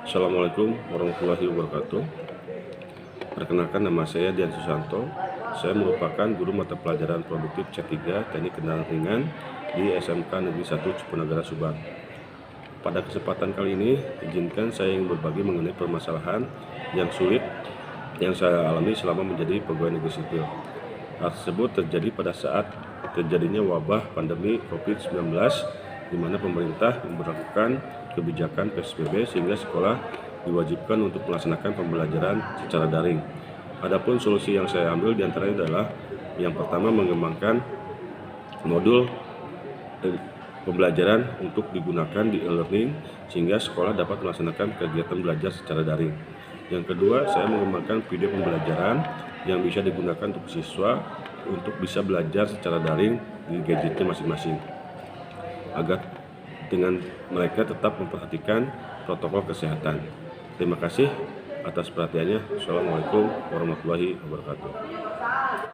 Assalamualaikum warahmatullahi wabarakatuh. Perkenalkan, nama saya Dian Susanto. Saya merupakan guru mata pelajaran produktif C3 Teknik Kendaraan Ringan di SMK Negeri 1 Cipunagara, Subang. Pada kesempatan kali ini, izinkan saya ingin berbagi mengenai permasalahan yang sulit yang saya alami selama menjadi pegawai negeri sipil. Hal tersebut terjadi pada saat terjadinya wabah pandemi COVID-19, di mana pemerintah memberlakukan kebijakan PSBB sehingga sekolah diwajibkan untuk melaksanakan pembelajaran secara daring. Adapun solusi yang saya ambil diantaranya adalah yang pertama, mengembangkan modul pembelajaran untuk digunakan di e-learning sehingga sekolah dapat melaksanakan kegiatan belajar secara daring. Yang kedua, saya mengembangkan video pembelajaran yang bisa digunakan untuk siswa untuk bisa belajar secara daring di gadgetnya masing-masing, agar dengan mereka tetap memperhatikan protokol kesehatan. Terima kasih atas perhatiannya. Assalamualaikum warahmatullahi wabarakatuh.